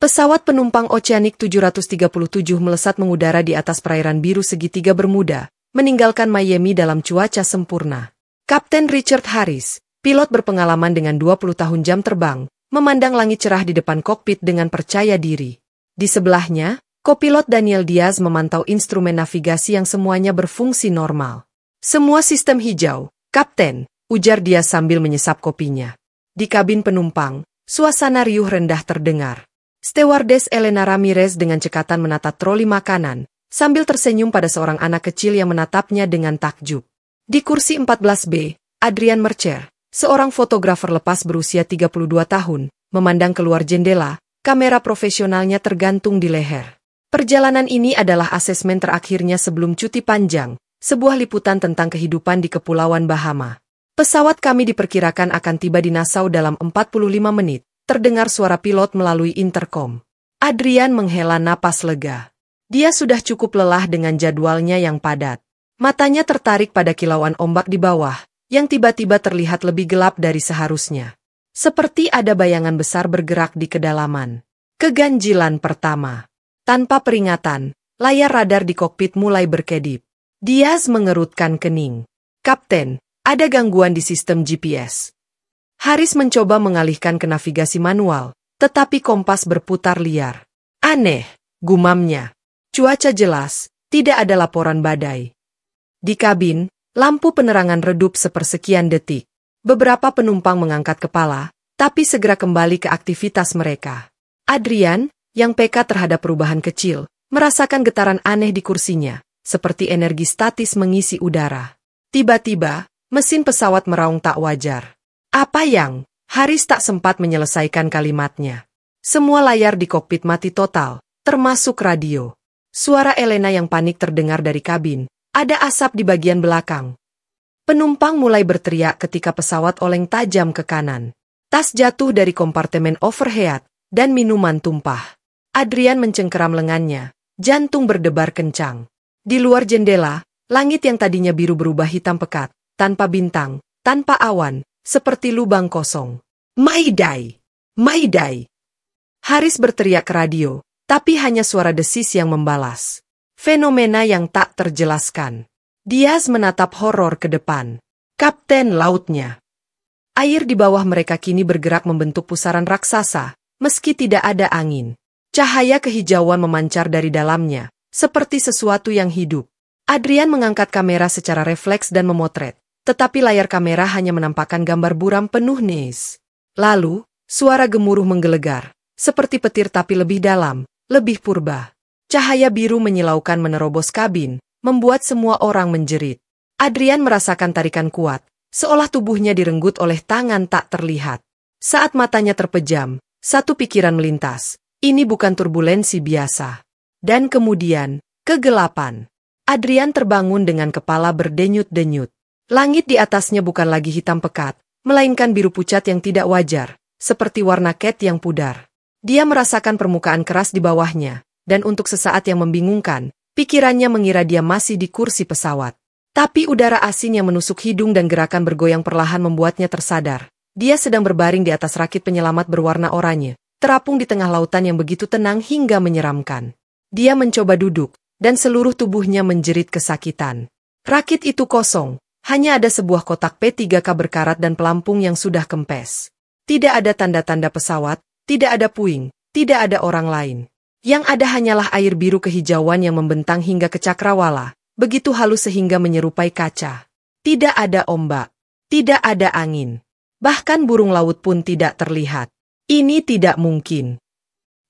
Pesawat penumpang Oceanic 737 melesat mengudara di atas perairan biru segitiga Bermuda, meninggalkan Miami dalam cuaca sempurna. Kapten Richard Harris, pilot berpengalaman dengan 20 tahun jam terbang, memandang langit cerah di depan kokpit dengan percaya diri. Di sebelahnya, kopilot Daniel Diaz memantau instrumen navigasi yang semuanya berfungsi normal. Semua sistem hijau, Kapten, ujar dia sambil menyesap kopinya. Di kabin penumpang, suasana riuh rendah terdengar. Stewardess Elena Ramirez dengan cekatan menata troli makanan, sambil tersenyum pada seorang anak kecil yang menatapnya dengan takjub. Di kursi 14B, Adrian Mercer, seorang fotografer lepas berusia 32 tahun, memandang keluar jendela, kamera profesionalnya tergantung di leher. Perjalanan ini adalah asesmen terakhirnya sebelum cuti panjang, sebuah liputan tentang kehidupan di Kepulauan Bahama. Pesawat kami diperkirakan akan tiba di Nassau dalam 45 menit. Terdengar suara pilot melalui interkom. Adrian menghela napas lega. Dia sudah cukup lelah dengan jadwalnya yang padat. Matanya tertarik pada kilauan ombak di bawah, yang tiba-tiba terlihat lebih gelap dari seharusnya. Seperti ada bayangan besar bergerak di kedalaman. Keganjilan pertama. Tanpa peringatan, layar radar di kokpit mulai berkedip. Diaz mengerutkan kening. Kapten, ada gangguan di sistem GPS. Harris mencoba mengalihkan ke navigasi manual, tetapi kompas berputar liar. Aneh, gumamnya. Cuaca jelas, tidak ada laporan badai. Di kabin, lampu penerangan redup sepersekian detik. Beberapa penumpang mengangkat kepala, tapi segera kembali ke aktivitas mereka. Adrian, yang peka terhadap perubahan kecil, merasakan getaran aneh di kursinya, seperti energi statis mengisi udara. Tiba-tiba, mesin pesawat meraung tak wajar. Apa yang? Harris tak sempat menyelesaikan kalimatnya. Semua layar di kokpit mati total, termasuk radio. Suara Elena yang panik terdengar dari kabin. Ada asap di bagian belakang. Penumpang mulai berteriak ketika pesawat oleng tajam ke kanan. Tas jatuh dari kompartemen overhead, dan minuman tumpah. Adrian mencengkeram lengannya, jantung berdebar kencang. Di luar jendela, langit yang tadinya biru berubah hitam pekat, tanpa bintang, tanpa awan, seperti lubang kosong. Mayday! Mayday! Harris berteriak ke radio, tapi hanya suara desis yang membalas. Fenomena yang tak terjelaskan. Diaz menatap horor ke depan. Kapten lautnya. Air di bawah mereka kini bergerak membentuk pusaran raksasa, meski tidak ada angin. Cahaya kehijauan memancar dari dalamnya, seperti sesuatu yang hidup. Adrian mengangkat kamera secara refleks dan memotret. Tetapi layar kamera hanya menampakkan gambar buram penuh neis. Lalu, suara gemuruh menggelegar, seperti petir tapi lebih dalam, lebih purba. Cahaya biru menyilaukan menerobos kabin, membuat semua orang menjerit. Adrian merasakan tarikan kuat, seolah tubuhnya direnggut oleh tangan tak terlihat. Saat matanya terpejam, satu pikiran melintas, ini bukan turbulensi biasa. Dan kemudian, kegelapan. Adrian terbangun dengan kepala berdenyut-denyut. Langit di atasnya bukan lagi hitam pekat, melainkan biru pucat yang tidak wajar, seperti warna cat yang pudar. Dia merasakan permukaan keras di bawahnya, dan untuk sesaat yang membingungkan, pikirannya mengira dia masih di kursi pesawat. Tapi udara asin yang menusuk hidung dan gerakan bergoyang perlahan membuatnya tersadar. Dia sedang berbaring di atas rakit penyelamat berwarna oranye, terapung di tengah lautan yang begitu tenang hingga menyeramkan. Dia mencoba duduk, dan seluruh tubuhnya menjerit kesakitan. Rakit itu kosong. Hanya ada sebuah kotak P3K berkarat dan pelampung yang sudah kempes. Tidak ada tanda-tanda pesawat, tidak ada puing, tidak ada orang lain. Yang ada hanyalah air biru kehijauan yang membentang hingga ke cakrawala, begitu halus sehingga menyerupai kaca. Tidak ada ombak, tidak ada angin. Bahkan burung laut pun tidak terlihat. Ini tidak mungkin.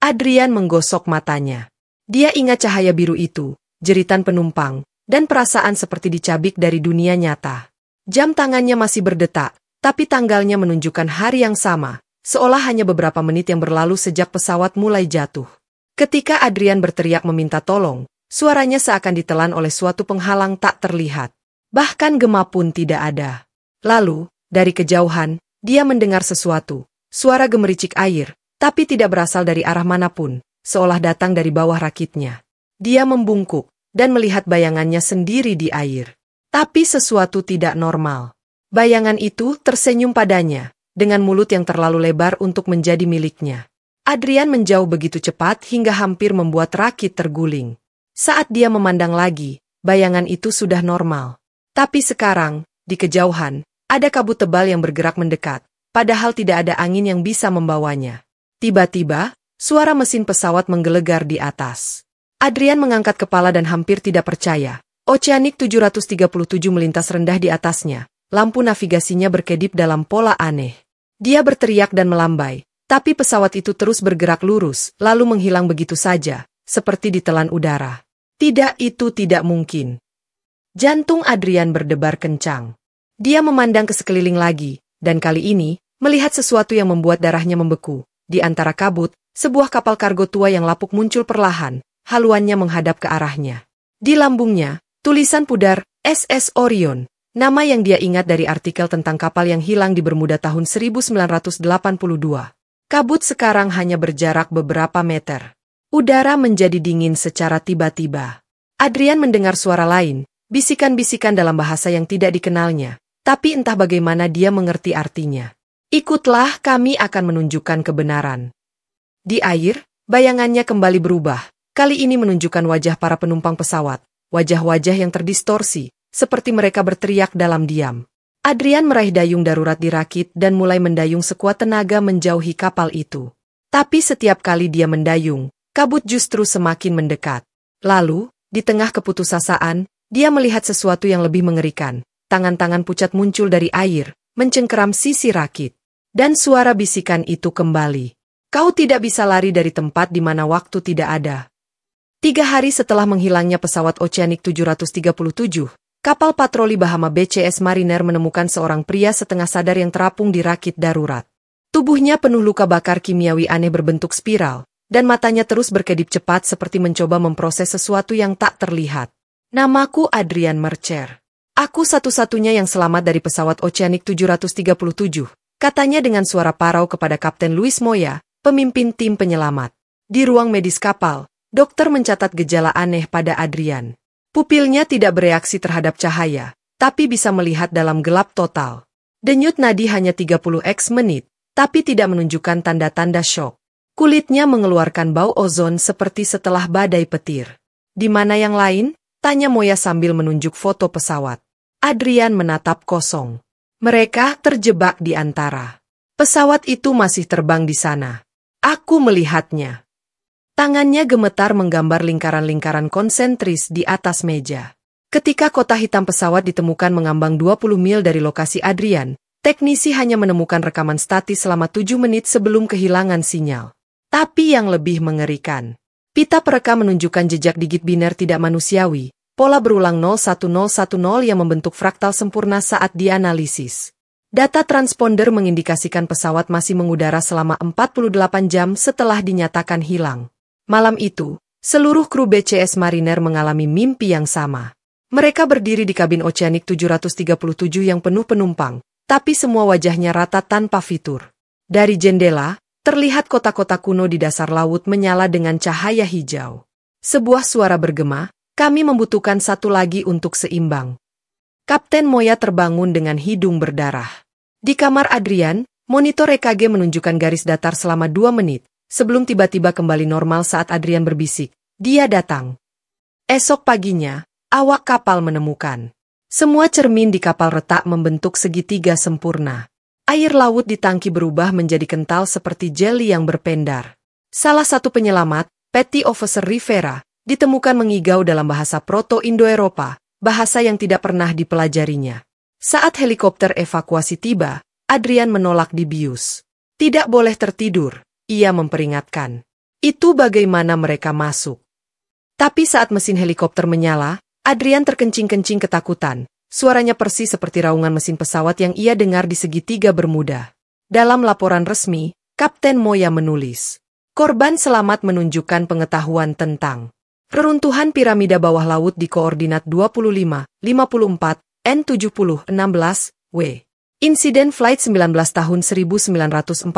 Adrian menggosok matanya. Dia ingat cahaya biru itu, jeritan penumpang, dan perasaan seperti dicabik dari dunia nyata. Jam tangannya masih berdetak, tapi tanggalnya menunjukkan hari yang sama, seolah hanya beberapa menit yang berlalu sejak pesawat mulai jatuh. Ketika Adrian berteriak meminta tolong, suaranya seakan ditelan oleh suatu penghalang tak terlihat. Bahkan gema pun tidak ada. Lalu, dari kejauhan, dia mendengar sesuatu, suara gemericik air, tapi tidak berasal dari arah manapun, seolah datang dari bawah rakitnya. Dia membungkuk, dan melihat bayangannya sendiri di air. Tapi sesuatu tidak normal. Bayangan itu tersenyum padanya, dengan mulut yang terlalu lebar untuk menjadi miliknya. Adrian menjauh begitu cepat hingga hampir membuat rakit terguling. Saat dia memandang lagi, bayangan itu sudah normal. Tapi sekarang, di kejauhan, ada kabut tebal yang bergerak mendekat, padahal tidak ada angin yang bisa membawanya. Tiba-tiba, suara mesin pesawat menggelegar di atas. Adrian mengangkat kepala dan hampir tidak percaya. Oceanic 737 melintas rendah di atasnya. Lampu navigasinya berkedip dalam pola aneh. Dia berteriak dan melambai, tapi pesawat itu terus bergerak lurus, lalu menghilang begitu saja, seperti ditelan udara. Tidak, itu tidak mungkin. Jantung Adrian berdebar kencang. Dia memandang ke sekeliling lagi, dan kali ini, melihat sesuatu yang membuat darahnya membeku. Di antara kabut, sebuah kapal kargo tua yang lapuk muncul perlahan, haluannya menghadap ke arahnya. Di lambungnya, tulisan pudar, SS Orion, nama yang dia ingat dari artikel tentang kapal yang hilang di Bermuda tahun 1982. Kabut sekarang hanya berjarak beberapa meter. Udara menjadi dingin secara tiba-tiba. Adrian mendengar suara lain, bisikan-bisikan dalam bahasa yang tidak dikenalnya, tapi entah bagaimana dia mengerti artinya. Ikutlah, kami akan menunjukkan kebenaran. Di air, bayangannya kembali berubah, kali ini menunjukkan wajah para penumpang pesawat, wajah-wajah yang terdistorsi, seperti mereka berteriak dalam diam. Adrian meraih dayung darurat di rakit dan mulai mendayung sekuat tenaga menjauhi kapal itu. Tapi setiap kali dia mendayung, kabut justru semakin mendekat. Lalu, di tengah keputusasaan, dia melihat sesuatu yang lebih mengerikan. Tangan-tangan pucat muncul dari air, mencengkeram sisi rakit. Dan suara bisikan itu kembali. Kau tidak bisa lari dari tempat di mana waktu tidak ada. 3 hari setelah menghilangnya pesawat Oceanic 737, kapal patroli Bahama BCS Mariner menemukan seorang pria setengah sadar yang terapung di rakit darurat. Tubuhnya penuh luka bakar kimiawi aneh berbentuk spiral, dan matanya terus berkedip cepat seperti mencoba memproses sesuatu yang tak terlihat. Namaku Adrian Mercer. Aku satu-satunya yang selamat dari pesawat Oceanic 737, katanya dengan suara parau kepada Kapten Luis Moya, pemimpin tim penyelamat. Di ruang medis kapal, dokter mencatat gejala aneh pada Adrian. Pupilnya tidak bereaksi terhadap cahaya, tapi bisa melihat dalam gelap total. Denyut nadi hanya 30x menit, tapi tidak menunjukkan tanda-tanda syok. Kulitnya mengeluarkan bau ozon seperti setelah badai petir. Di mana yang lain? Tanya Moya sambil menunjuk foto pesawat. Adrian menatap kosong. Mereka terjebak di antara. Pesawat itu masih terbang di sana. Aku melihatnya. Tangannya gemetar menggambar lingkaran-lingkaran konsentris di atas meja. Ketika kotak hitam pesawat ditemukan mengambang 20 mil dari lokasi Adrian, teknisi hanya menemukan rekaman statis selama 7 menit sebelum kehilangan sinyal. Tapi yang lebih mengerikan, pita perekam menunjukkan jejak digit biner tidak manusiawi, pola berulang 01010 yang membentuk fraktal sempurna saat dianalisis. Data transponder mengindikasikan pesawat masih mengudara selama 48 jam setelah dinyatakan hilang. Malam itu, seluruh kru BCS Mariner mengalami mimpi yang sama. Mereka berdiri di kabin Oceanic 737 yang penuh penumpang, tapi semua wajahnya rata tanpa fitur. Dari jendela, terlihat kota-kota kuno di dasar laut menyala dengan cahaya hijau. Sebuah suara bergema, kami membutuhkan satu lagi untuk seimbang. Kapten Moya terbangun dengan hidung berdarah. Di kamar Adrian, monitor EKG menunjukkan garis datar selama 2 menit, sebelum tiba-tiba kembali normal saat Adrian berbisik, dia datang. Esok paginya, awak kapal menemukan. Semua cermin di kapal retak membentuk segitiga sempurna. Air laut di tangki berubah menjadi kental seperti jeli yang berpendar. Salah satu penyelamat, Petty Officer Rivera, ditemukan mengigau dalam bahasa Proto-Indo-Eropa, bahasa yang tidak pernah dipelajarinya. Saat helikopter evakuasi tiba, Adrian menolak dibius. Tidak boleh tertidur, ia memperingatkan. Itu bagaimana mereka masuk. Tapi saat mesin helikopter menyala, Adrian terkencing-kencing ketakutan. Suaranya persis seperti raungan mesin pesawat yang ia dengar di segitiga Bermuda. Dalam laporan resmi, Kapten Moya menulis, korban selamat menunjukkan pengetahuan tentang reruntuhan piramida bawah laut di koordinat 25, 54, N70, 16, W. Insiden Flight 19 tahun 1945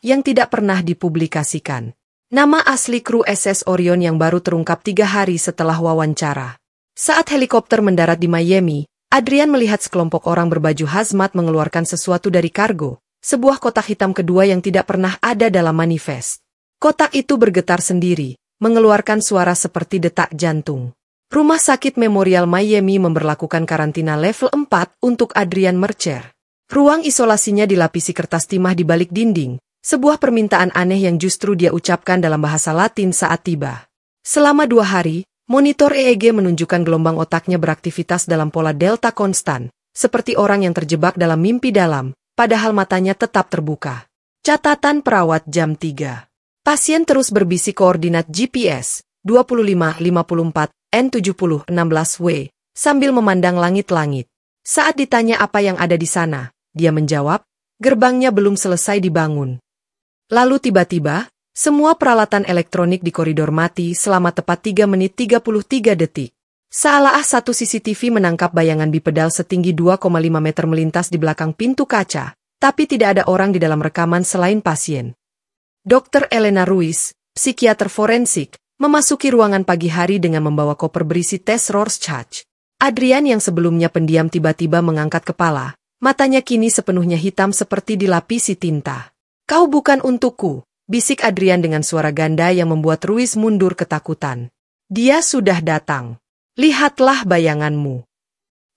yang tidak pernah dipublikasikan. Nama asli kru SS Orion yang baru terungkap 3 hari setelah wawancara. Saat helikopter mendarat di Miami, Adrian melihat sekelompok orang berbaju hazmat mengeluarkan sesuatu dari kargo, sebuah kotak hitam kedua yang tidak pernah ada dalam manifest. Kotak itu bergetar sendiri, mengeluarkan suara seperti detak jantung. Rumah sakit Memorial Miami memberlakukan karantina level 4 untuk Adrian Mercer. Ruang isolasinya dilapisi kertas timah di balik dinding, sebuah permintaan aneh yang justru dia ucapkan dalam bahasa Latin saat tiba. Selama 2 hari, monitor EEG menunjukkan gelombang otaknya beraktivitas dalam pola delta konstan, seperti orang yang terjebak dalam mimpi dalam, padahal matanya tetap terbuka. Catatan perawat jam 3. Pasien terus berbisik koordinat GPS, 2554, N70, 16W, sambil memandang langit-langit. Saat ditanya apa yang ada di sana, dia menjawab, gerbangnya belum selesai dibangun. Lalu tiba-tiba, semua peralatan elektronik di koridor mati selama tepat 3 menit 33 detik. Seolah satu CCTV menangkap bayangan bipedal setinggi 2,5 meter melintas di belakang pintu kaca, tapi tidak ada orang di dalam rekaman selain pasien. Dr. Elena Ruiz, psikiater forensik, memasuki ruangan pagi hari dengan membawa koper berisi tes Rorschach. Adrian yang sebelumnya pendiam tiba-tiba mengangkat kepala, matanya kini sepenuhnya hitam seperti dilapisi tinta. "Kau bukan untukku," bisik Adrian dengan suara ganda yang membuat Ruiz mundur ketakutan. "Dia sudah datang. Lihatlah bayanganmu."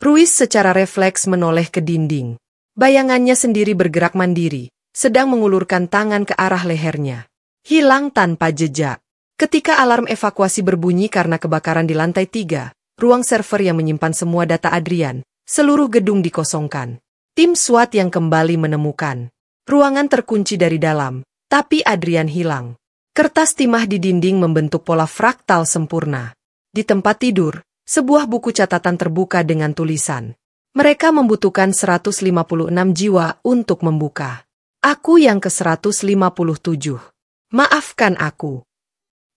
Ruiz secara refleks menoleh ke dinding. Bayangannya sendiri bergerak mandiri, sedang mengulurkan tangan ke arah lehernya. Hilang tanpa jejak. Ketika alarm evakuasi berbunyi karena kebakaran di lantai 3, ruang server yang menyimpan semua data Adrian, seluruh gedung dikosongkan. Tim SWAT yang kembali menemukan. Ruangan terkunci dari dalam, tapi Adrian hilang. Kertas timah di dinding membentuk pola fraktal sempurna. Di tempat tidur, sebuah buku catatan terbuka dengan tulisan. Mereka membutuhkan 156 jiwa untuk membuka. Aku yang ke-157. Maafkan aku.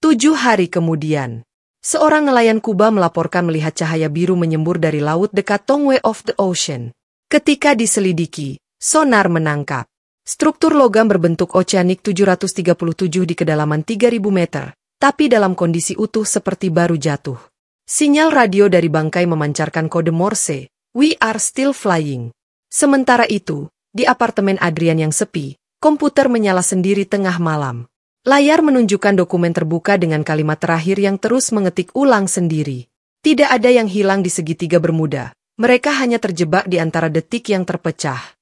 7 hari kemudian, seorang nelayan Kuba melaporkan melihat cahaya biru menyembur dari laut dekat Tongway of the Ocean. Ketika diselidiki, sonar menangkap struktur logam berbentuk oceanik 737 di kedalaman 3.000 meter, tapi dalam kondisi utuh seperti baru jatuh. Sinyal radio dari bangkai memancarkan kode Morse, "We are still flying." Sementara itu, di apartemen Adrian yang sepi, komputer menyala sendiri tengah malam. Layar menunjukkan dokumen terbuka dengan kalimat terakhir yang terus mengetik ulang sendiri. Tidak ada yang hilang di segitiga Bermuda. Mereka hanya terjebak di antara detik yang terpecah.